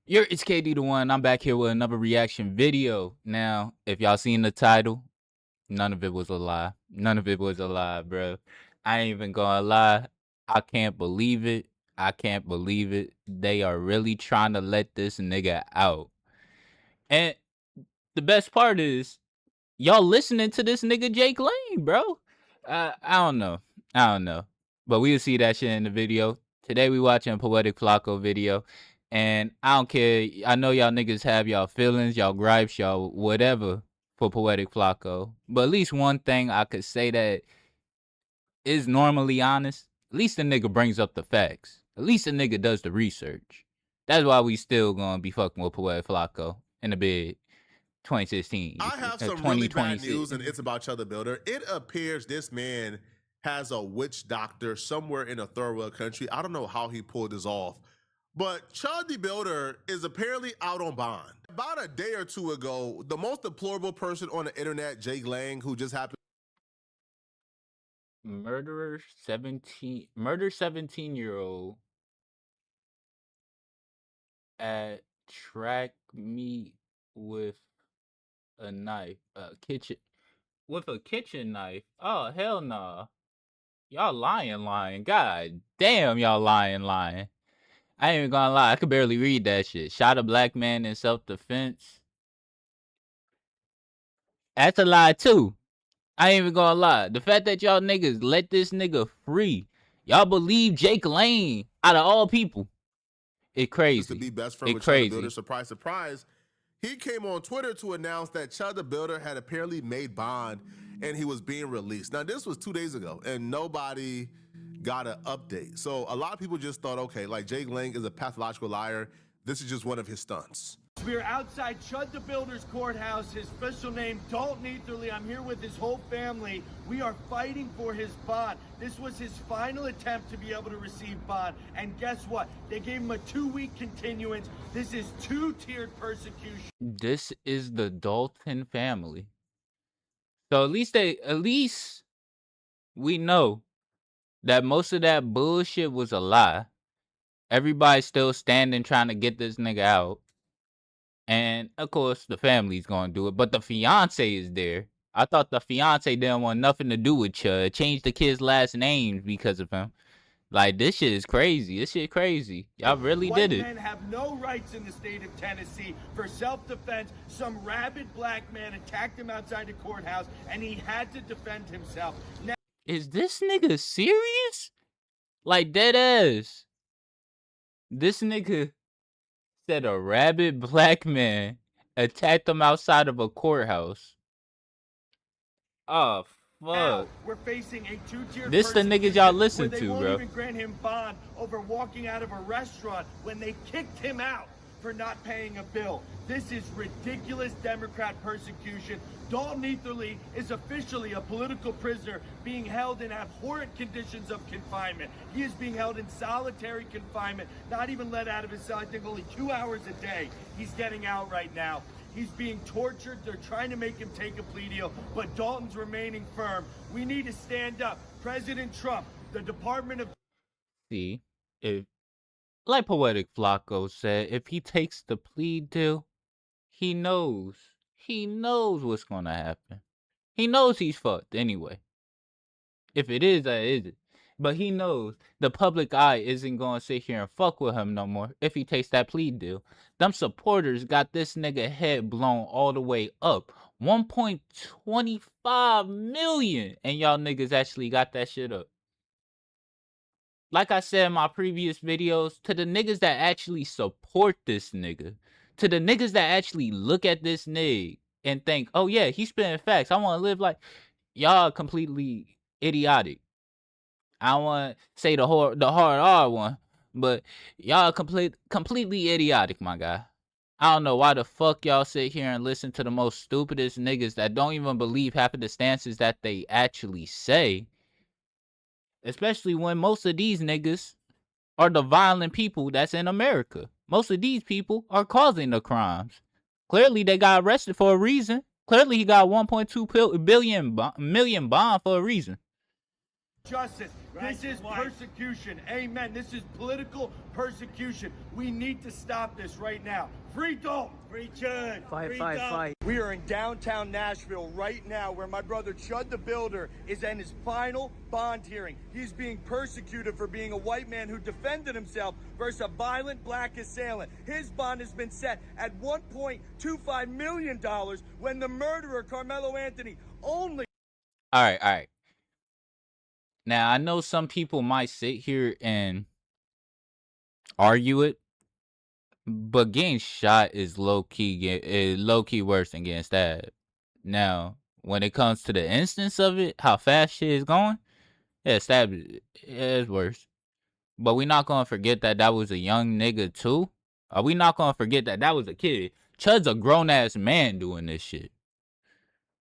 It's KD the One. I'm back here with another reaction video. Now, if y'all seen the title, none of it was a lie. None of it was a lie, bro. I ain't even gonna lie. I can't believe it. I can't believe it. They are really trying to let this nigga out. And the best part is, y'all listening to this nigga Jake Lane, bro. I don't know. I don't know. But we'll see that shit in the video. Today we watching a Poetic Flakko video. And I don't care. I know y'all niggas have y'all feelings, y'all gripes, y'all whatever for Poetic Flakko. But at least one thing I could say that is normally honest. At least the nigga brings up the facts. At least the nigga does the research. That's why we still gonna be fucking with Poetic Flakko in the bed. 2016. I have some really bad news, and it's about Chud the Builder. It appears this man has a witch doctor somewhere in a third world country. I don't know how he pulled this off, but Chud the Builder is apparently out on bond. About a day or two ago, the most deplorable person on the internet, Jake Lang, who just happened Murder 17-year-old at track meet with a knife, with a kitchen knife. Oh hell nah. Y'all lying. God damn, y'all lying. I ain't even gonna lie, I could barely read that shit. Shot a black man in self-defense. That's a lie too. I ain't even gonna lie. The fact that y'all niggas let this nigga free. Y'all believe Jake Lane out of all people. It crazy. To be best friend with Chud the Builder. Surprise, surprise. He came on Twitter to announce that Chud the Builder had apparently made bond and he was being released. Now, this was 2 days ago, and nobody got an update. So a lot of people just thought, okay, like Jake Lang is a pathological liar. This is just one of his stunts. We are outside Chud the Builder's courthouse. His official name, Dalton Etherly. I'm here with his whole family. We are fighting for his bond. This was his final attempt to be able to receive bond. And guess what? They gave him a 2-week continuance. This is 2-tiered persecution. This is the Dalton family. So at least we know that most of that bullshit was a lie. Everybody's still standing trying to get this nigga out. And of course the family's gonna do it, but the fiance is there. I thought the fiance didn't want nothing to do with Chud. Changed the kid's last name because of him. Like, this shit is crazy. This shit crazy. Y'all really did it. White men have no rights in the state of Tennessee. For self-defense, some rabid black man attacked him outside the courthouse, and he had to defend himself. Now, is this nigga serious? Like, dead ass. This nigga said a rabid black man attacked him outside of a courthouse. Oh, fuck. We're facing a 2-tiered this the niggas y'all listen to, bro. They won't even grant him bond over walking out of a restaurant when they kicked him out for not paying a bill. This is ridiculous Democrat persecution. Dalton Etherly is officially a political prisoner being held in abhorrent conditions of confinement. He is being held in solitary confinement, not even let out of his cell, I think only 2 hours a day. He's getting out right now. He's being tortured. They're trying to make him take a plea deal, but Dalton's remaining firm. We need to stand up. President Trump, the Department of... See, if, like Poetic Flakko said, if he takes the plea deal, he knows what's gonna happen. He knows he's fucked anyway. If it is, that is it. But he knows the public eye isn't gonna sit here and fuck with him no more if he takes that plea deal. Them supporters got this nigga head blown all the way up. 1.25 million. And y'all niggas actually got that shit up. Like I said in my previous videos, to the niggas that actually support this nigga, to the niggas that actually look at this nigga and think, oh yeah, he's spitting facts, I want to live like, y'all completely idiotic. I don't want to say the hard R one, but y'all completely idiotic, my guy. I don't know why the fuck y'all sit here and listen to the most stupidest niggas that don't even believe half of the stances that they actually say. Especially when most of these niggas are the violent people that's in America. Most of these people are causing the crimes. Clearly, they got arrested for a reason. Clearly, he got 1.2 million bond for a reason. Justice. This is persecution. Amen. This is political persecution. We need to stop this right now. Free Dalton. Free Chud. Fight. We are in downtown Nashville right now where my brother Chud the Builder is in his final bond hearing. He's being persecuted for being a white man who defended himself versus a violent black assailant. His bond has been set at $1.25 million when the murderer, Carmelo Anthony, only... All right. Now, I know some people might sit here and argue it, but getting shot is low-key worse than getting stabbed. Now, when it comes to the instance of it, how fast shit is going, yeah, stabbed is worse. But we not gonna forget that was a young nigga too. Are we not gonna forget that was a kid? Chud's a grown-ass man doing this shit.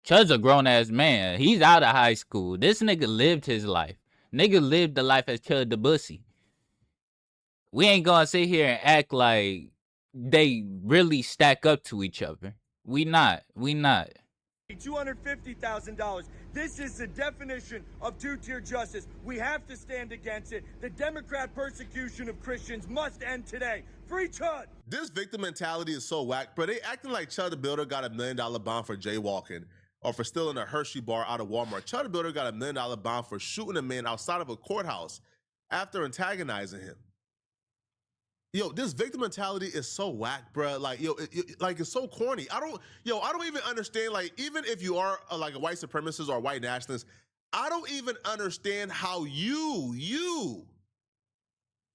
Chud's a grown-ass man. He's out of high school. This nigga lived his life. Nigga lived the life as Chud the Bussy. We ain't gonna sit here and act like they really stack up to each other. We not. $250,000. This is the definition of two-tier justice. We have to stand against it. The Democrat persecution of Christians must end today. Free Chud! This victim mentality is so whack, bro. They acting like Chud the Builder got $1 million bond for jaywalking or for stealing a Hershey bar out of Walmart. Chud the Builder got $1 million bond for shooting a man outside of a courthouse after antagonizing him. Yo, this victim mentality is so whack, bro. Like, it's so corny. I don't even understand, like, even if you are like a white supremacist or a white nationalist, I don't even understand how you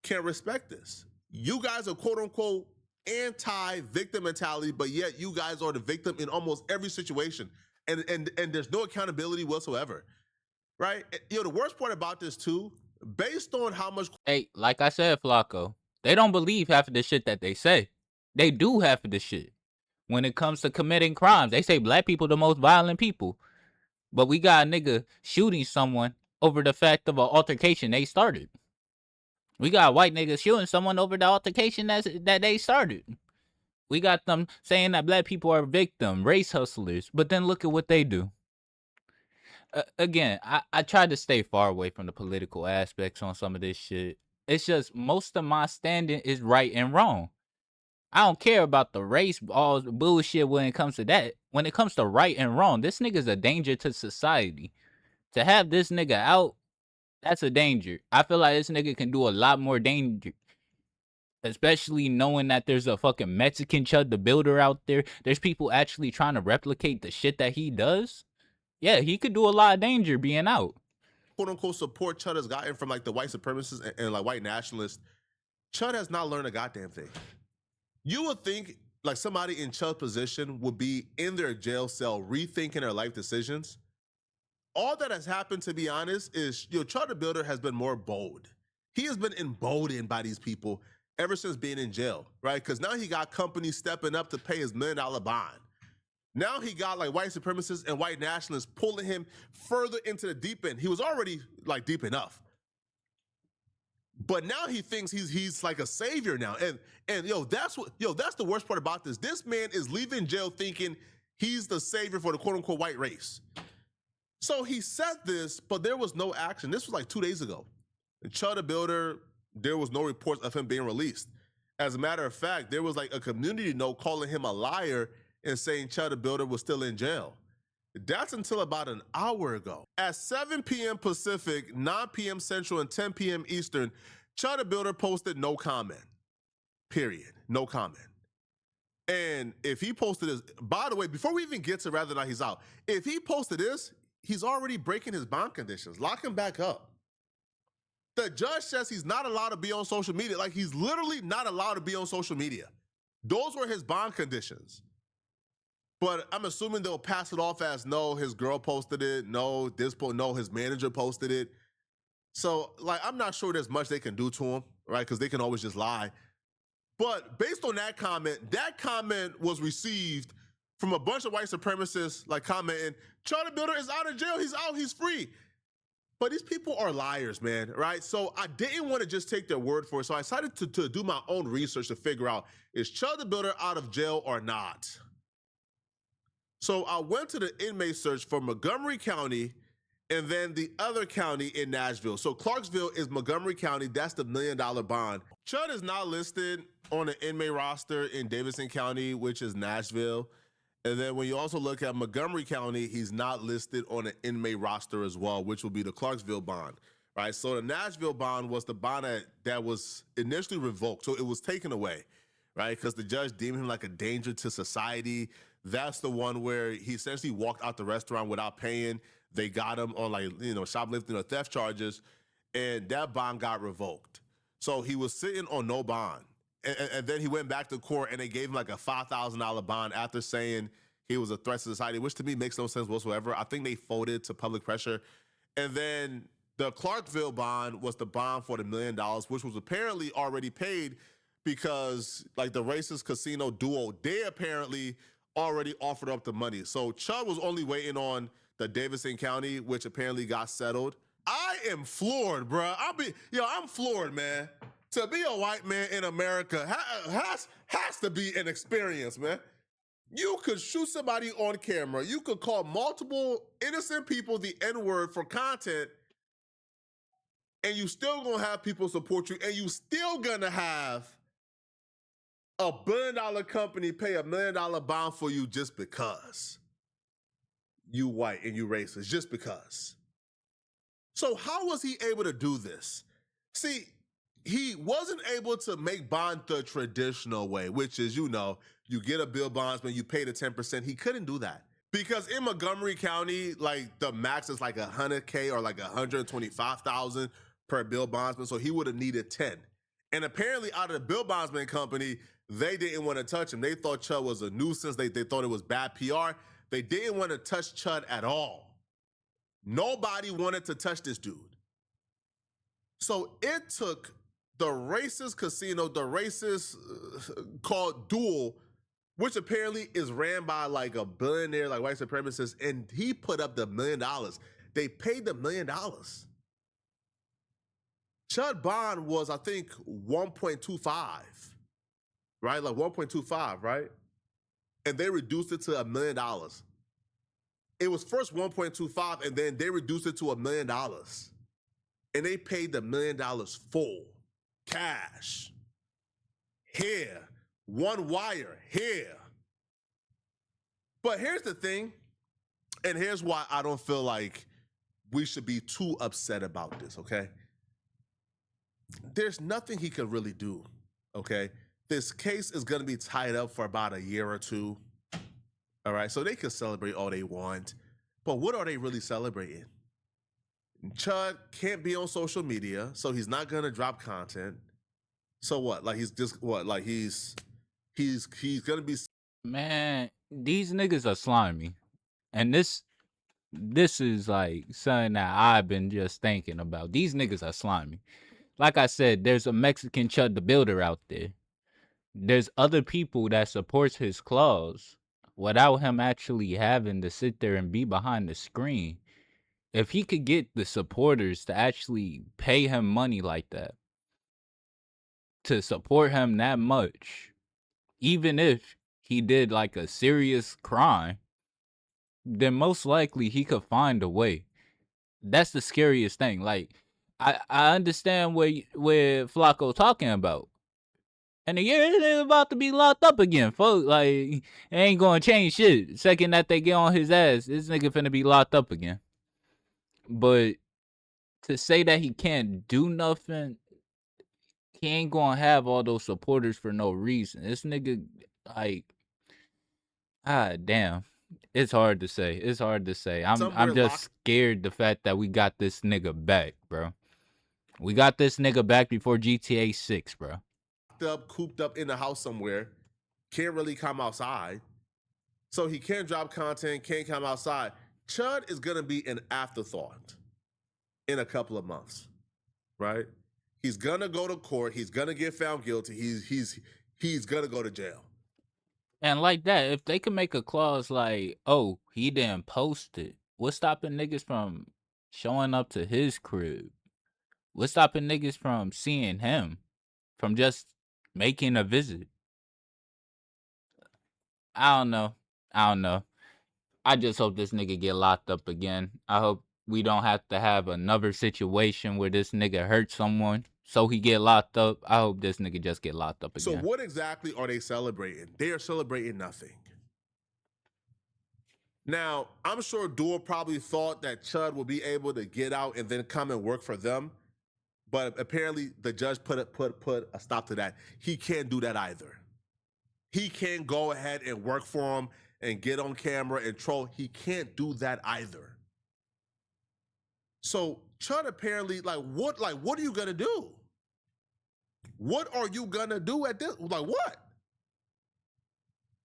can respect this. You guys are quote unquote anti-victim mentality, but yet you guys are the victim in almost every situation. And there's no accountability whatsoever. Right? The worst part about this too, based on how much... Hey, like I said, Flakko, they don't believe half of the shit that they say. They do half of the shit. When it comes to committing crimes, they say black people the most violent people. But we got a nigga shooting someone over the fact of an altercation they started. We got white niggas shooting someone over the altercation that they started. We got them saying that black people are victim, race hustlers. But then look at what they do. Again, I tried to stay far away from the political aspects on some of this shit. It's just most of my standing is right and wrong. I don't care about the race, all the bullshit when it comes to that. When it comes to right and wrong, this nigga's a danger to society. To have this nigga out, that's a danger. I feel like this nigga can do a lot more danger. Especially knowing that there's a fucking Mexican Chud the Builder out there. There's people actually trying to replicate the shit that he does. Yeah, he could do a lot of danger being out. Quote unquote support Chud has gotten from like the white supremacists and like white nationalists, Chud has not learned a goddamn thing. You would think like somebody in Chud's position would be in their jail cell rethinking their life decisions. All that has happened, to be honest, is Chud the Builder has been more bold. He has been emboldened by these people ever since being in jail, right? Because now he got companies stepping up to pay his $1 million bond. Now he got like white supremacists and white nationalists pulling him further into the deep end. He was already like deep enough. But now he thinks he's like a savior now. And that's the worst part about this. This man is leaving jail thinking he's the savior for the quote unquote white race. So he said this, but there was no action. This was like 2 days ago. And Chud the Builder, there was no reports of him being released. As a matter of fact, there was like a community note calling him a liar and saying Chud the Builder was still in jail. That's until about an hour ago. At 7 p.m. Pacific, 9 p.m. Central, and 10 p.m. Eastern, Chud the Builder posted no comment. Period. No comment. And if he posted this, by the way, before we even get to whether or not he's out, if he posted this, he's already breaking his bond conditions. Lock him back up. The judge says he's not allowed to be on social media. Like, he's literally not allowed to be on social media. Those were his bond conditions. But I'm assuming they'll pass it off as, no, his girl posted it. No, no, his manager posted it. So, like, I'm not sure there's much they can do to him, right? Because they can always just lie. But based on that comment was received from a bunch of white supremacists, like, commenting, Chud the Builder is out of jail. He's out. He's free. But these people are liars, man, right? So I didn't want to just take their word for it. So I decided to do my own research to figure out, is Chud the Builder out of jail or not? So I went to the inmate search for Montgomery County, And then the other county in Nashville. So Clarksville is Montgomery County. That's the $1 million bond. Chud is not listed on an inmate roster in Davidson County, which is Nashville. And then when you also look at Montgomery County, he's not listed on an inmate roster as well, which will be the Clarksville bond, right? So the Nashville bond was the bond that was initially revoked. So it was taken away, right? Because the judge deemed him like a danger to society. That's the one where he essentially walked out the restaurant without paying. They got him on shoplifting or theft charges, and that bond got revoked. So he was sitting on no bond. And then he went back to court and they gave him like a $5,000 bond after saying he was a threat to society, which to me makes no sense whatsoever. I think they folded to public pressure. And then the Clarksville bond was the bond for the $1 million, which was apparently already paid because like the racist casino duo, they apparently already offered up the money. So Chud was only waiting on the Davidson County, which apparently got settled. I am floored, bro. I'm floored, man. To be a white man in America has to be an experience, man. You could shoot somebody on camera. You could call multiple innocent people the N-word for content, and you still gonna have people support you, and you still gonna have a $1 billion company pay $1 million bond for you just because you white and you racist, just because. So how was he able to do this? See, he wasn't able to make bond the traditional way, which is, you get a bill bondsman, you pay the 10%. He couldn't do that because in Montgomery County, like the max is like $100K or like $125,000 per bill bondsman. So he would have needed 10. And apparently out of the bill bondsman company, they didn't want to touch him. They thought Chud was a nuisance. They thought it was bad PR. They didn't want to touch Chud at all. Nobody wanted to touch this dude. So it took the racist casino, the racist called Duel, which apparently is ran by like a billionaire, like white supremacist, and he put up the $1 million. They paid the $1 million. Chud bond was, I think, 1.25, right? Like 1.25, right? And they reduced it to $1 million. It was first 1.25, and then they reduced it to $1 million. And they paid the $1 million full, cash, here, one wire, here. But here's the thing, and here's why I don't feel like we should be too upset about this, okay? There's nothing he could really do, okay? This case is gonna be tied up for about a year or two, all right? So they can celebrate all they want, but what are they really celebrating? Chud can't be on social media, so he's not gonna drop content. So what? Like he's just what? Like he's gonna be. Man, these niggas are slimy, and this is like something that I've been just thinking about. These niggas are slimy. Like I said, there's a Mexican Chud the Builder out there. There's other people that supports his clause without him actually having to sit there and be behind the screen. If he could get the supporters to actually pay him money like that, to support him that much, even if he did like a serious crime, then most likely he could find a way. That's the scariest thing. Like, I understand where Flakko talking about. And again, they're about to be locked up again, folks. Like, it ain't gonna change shit. Second that they get on his ass, this nigga finna be locked up again. But to say that he can't do nothing, he ain't gonna have all those supporters for no reason. This nigga, like, damn. It's hard to say. It's hard to say. I'm just scared the fact that we got this nigga back, bro. We got this nigga back before GTA 6, bro. Cooped up in the house somewhere, can't really come outside. So he can't drop content, can't come outside. Chud is gonna be an afterthought in a couple of months, right? He's gonna go to court. He's gonna get found guilty. He's gonna go to jail. And like that, if they can make a clause like, oh, he didn't post it, what's stopping niggas from showing up to his crib? What's stopping niggas from seeing him? From just making a visit? I don't know. I just hope this nigga get locked up again. I hope we don't have to have another situation where this nigga hurt someone so he get locked up. I hope this nigga just get locked up again. So what exactly are they celebrating? They are celebrating nothing. Now, I'm sure Dewar probably thought that Chud would be able to get out and then come and work for them. But apparently the judge put a stop to that. He can't do that either. He can't go ahead and work for him and get on camera and troll. He can't do that either. So Chud apparently, what are you gonna do? What are you gonna do at this? Like what?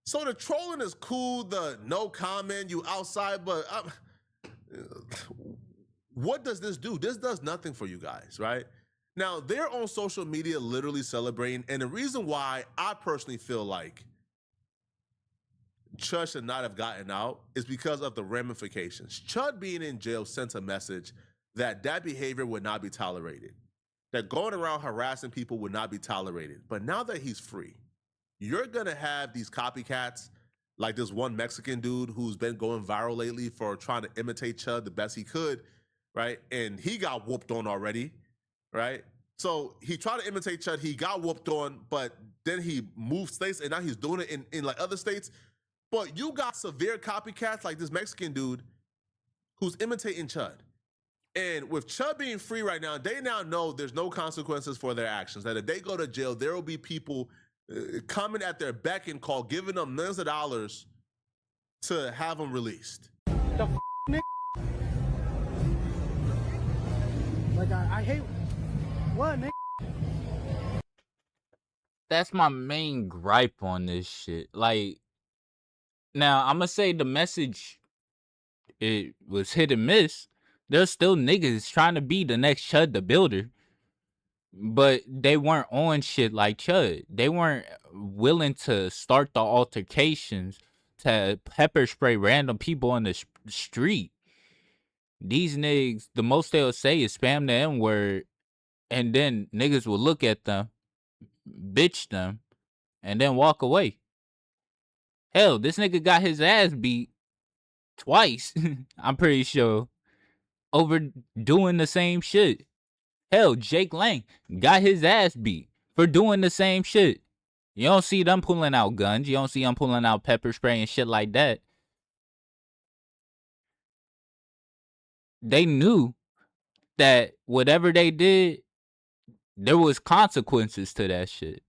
So the trolling is cool, the no comment, you outside, but what does this do? This does nothing for you guys, right? Now, they're on social media literally celebrating, and the reason why I personally feel like Chud should not have gotten out is because of the ramifications. Chud being in jail sent a message that behavior would not be tolerated, that going around harassing people would not be tolerated. But now that he's free, you're gonna have these copycats like this one Mexican dude who's been going viral lately for trying to imitate Chud the best he could, right? And he got whooped on already, right? So he tried to imitate Chud, he got whooped on, but then he moved states and now he's doing it in like other states. But you got severe copycats like this Mexican dude who's imitating Chud. And with Chud being free right now, they now know there's no consequences for their actions. That if they go to jail, there will be people coming at their beck and call, giving them millions of dollars to have them released. The nigga. Like I hate what nigga. That's my main gripe on this shit. Like, now I'm gonna say the message, it was hit and miss. There's still niggas trying to be the next Chud the Builder, but they weren't on shit like Chud. They weren't willing to start the altercations, to pepper spray random people on the street. These niggas, the most they'll say is spam the N-word, and then niggas will look at them, bitch them, and then walk away. Hell, this nigga got his ass beat twice, I'm pretty sure, over doing the same shit. Hell, Jake Lang got his ass beat for doing the same shit. You don't see them pulling out guns. You don't see them pulling out pepper spray and shit like that. They knew that whatever they did, there was consequences to that shit.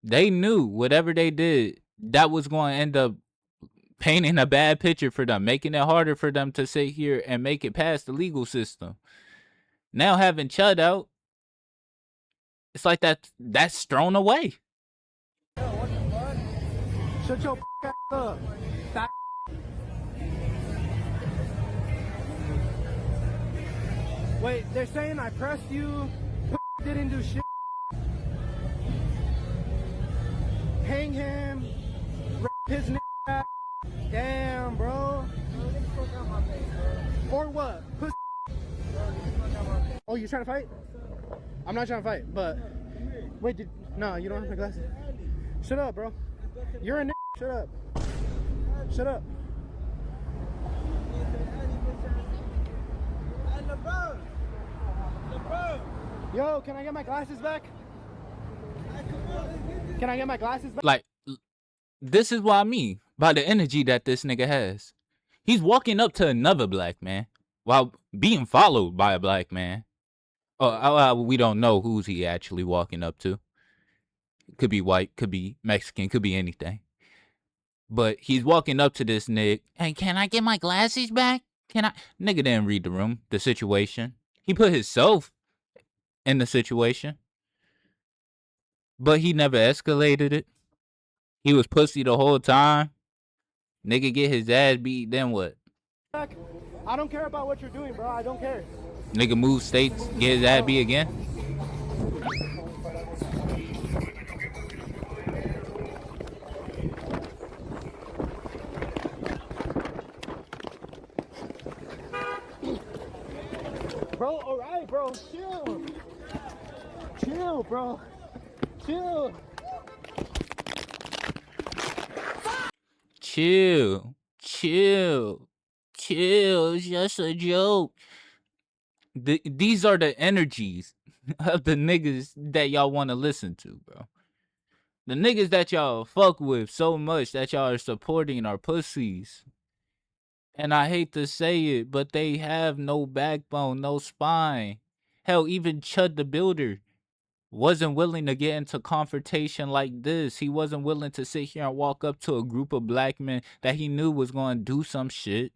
They knew whatever they did, that was going to end up painting a bad picture for them, making it harder for them to sit here and make it past the legal system. Now having Chud out, it's like that's thrown away. Shut your ass up. That Wait, they're saying I pressed you, didn't do shit. Hang him, his nigga. Damn, bro. Or what? Pussy. Oh, you trying to fight? I'm not trying to fight, but wait, no, you don't have my glasses. Shut up, bro. You're a nigga. Shut up. Shut up. Yo, can I get my glasses back? Can I get my glasses back? Like, this is what I mean by the energy that this nigga has. He's walking up to another black man while being followed by a black man. We don't know who's he actually walking up to. Could be white, could be Mexican, could be anything. But he's walking up to this nigga. Hey, can I get my glasses back? Can I? Nigga didn't read the room, the situation. He put himself in the situation. But he never escalated it. He was pussy the whole time. Nigga get his ass beat, then what? I don't care about what you're doing, bro. I don't care. Nigga move states, get his ass beat again. Bro, alright, bro. Chill. Chill, bro. Chill. Chill. Chill. chill, it's just a joke. These are the energies of the niggas that y'all want to listen to, bro. The niggas that y'all fuck with so much that y'all are supporting are pussies. And I hate to say it, but they have no backbone, no spine. Hell, even Chud the Builder wasn't willing to get into confrontation like this. He wasn't willing to sit here and walk up to a group of black men that he knew was going to do some shit.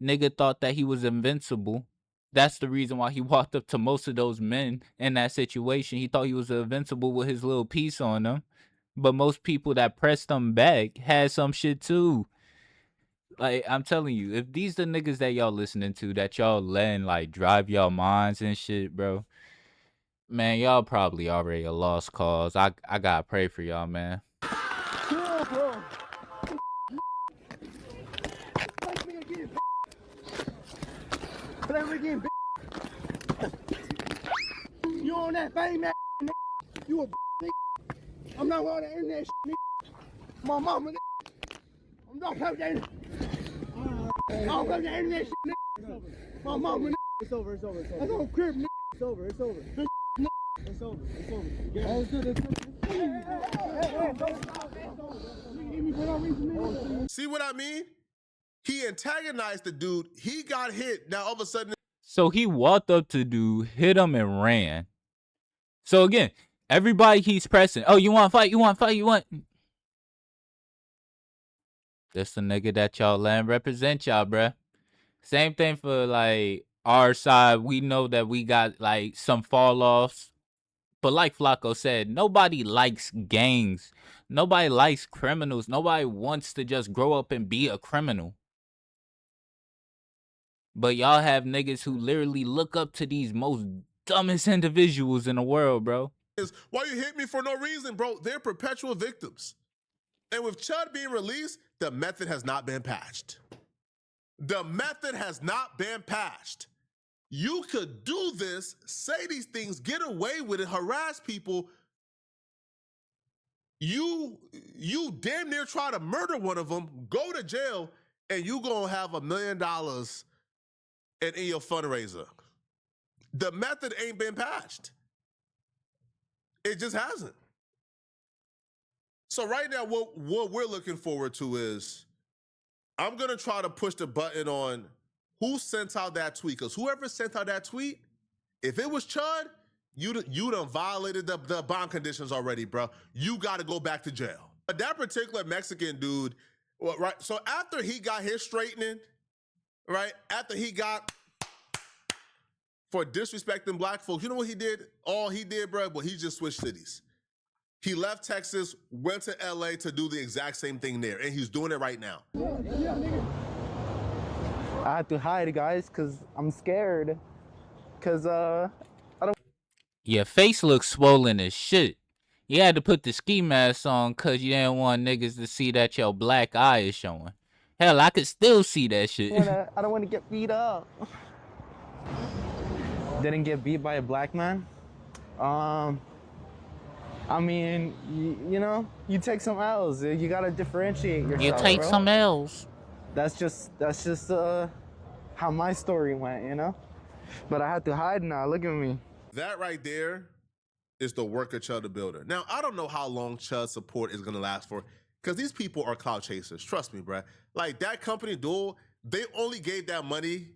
Nigga thought that he was invincible. That's the reason why he walked up to most of those men in that situation. He thought he was invincible with his little piece on them. But most people that pressed him back had some shit too. Like, I'm telling you, if these the niggas that y'all listening to, that y'all letting like drive y'all minds and shit, bro, man, y'all probably already a lost cause. I gotta pray for y'all, man. Chill, bro. Play again, you on that fame ass nigga? You a nigga? I'm not on the internet shit, nigga. My mama, nigga. I'm not playing that. I don't play the internet shit, nigga. My mama, nigga. It's over. It's on crib, nigga. It's over. It's over. It's over. All good. See what I mean? He antagonized the dude. He got hit. Now all of a sudden, So he walked up to dude, hit him, and ran. So again, everybody he's pressing. Oh, you want to fight? You want to fight? You want? That's the nigga that y'all letting represent y'all, bruh. Same thing for like our side. We know that we got like some fall offs. But like Flakko said, nobody likes gangs. Nobody likes criminals. Nobody wants to just grow up and be a criminal. But y'all have niggas who literally look up to these most dumbest individuals in the world, bro. Why you hit me for no reason, bro? They're perpetual victims. And with Chud being released, the method has not been patched. The method has not been patched. You could do this, say these things, get away with it, harass people. You damn near try to murder one of them, go to jail, and you gonna have $1 million in your fundraiser. The method ain't been patched. It just hasn't. So right now, what we're looking forward to is, I'm gonna try to push the button on who sent out that tweet. Because whoever sent out that tweet, if it was Chud, you done violated the bond conditions already, bro. You gotta go back to jail. But that particular Mexican dude, well, right? So after he got his straightening, right? After he got for disrespecting black folks, you know what he did? All he did, bro, well, he just switched cities. He left Texas, went to LA to do the exact same thing there, and he's doing it right now. I had to hide, guys, because I'm scared. Because, I don't... Your face looks swollen as shit. You had to put the ski mask on because you didn't want niggas to see that your black eye is showing. Hell, I could still see that shit. I don't want to get beat up. Didn't get beat by a black man? I mean, you know, you take some L's. You gotta differentiate yourself. You take some L's. That's just how my story went, you know. But I had to hide now. Look at me. That right there is the work of Chud the Builder. Now, I don't know how long Chud's support is gonna last for, because these people are clout chasers. Trust me, bruh. Like that company, Duel, they only gave that money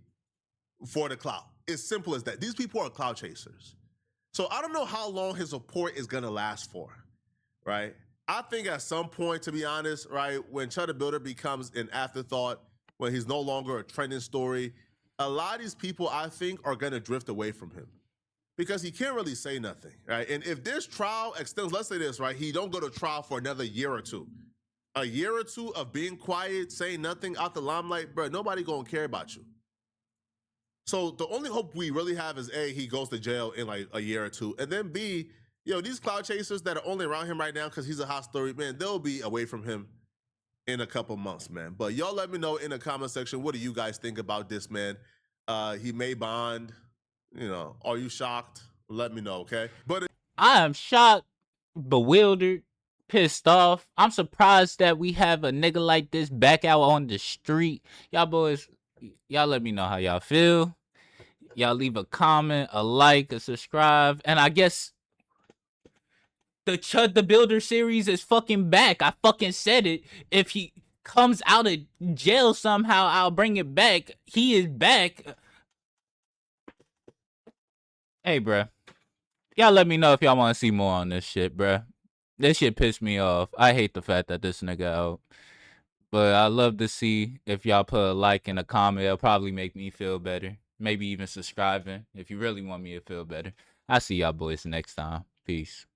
for the clout. It's simple as that. These people are clout chasers. So I don't know how long his support is gonna last for, right? I think at some point, to be honest, right, when Chud the Builder becomes an afterthought, when he's no longer a trending story, a lot of these people, I think, are gonna drift away from him because he can't really say nothing, right? And if this trial extends, let's say this, right, he don't go to trial for another year or two. A year or two of being quiet, saying nothing out the limelight, bro, nobody gonna care about you. So the only hope we really have is A, he goes to jail in like a year or two, and then B, these cloud chasers that are only around him right now because he's a hot story, man, they'll be away from him in a couple months, man. But y'all let me know in the comment section, what do you guys think about this, man? He may bond, are you shocked? Let me know, okay? But I am shocked, bewildered, pissed off. I'm surprised that we have a nigga like this back out on the street. Y'all boys, y'all let me know how y'all feel. Y'all leave a comment, a like, a subscribe, and I guess the Chud the Builder series is fucking back. I fucking said it. If he comes out of jail somehow, I'll bring it back. He is back. Hey, bruh. Y'all let me know if y'all want to see more on this shit, bruh. This shit pissed me off. I hate the fact that this nigga out. But I love to see if y'all put a like and a comment. It'll probably make me feel better. Maybe even subscribing if you really want me to feel better. I'll see y'all boys next time. Peace.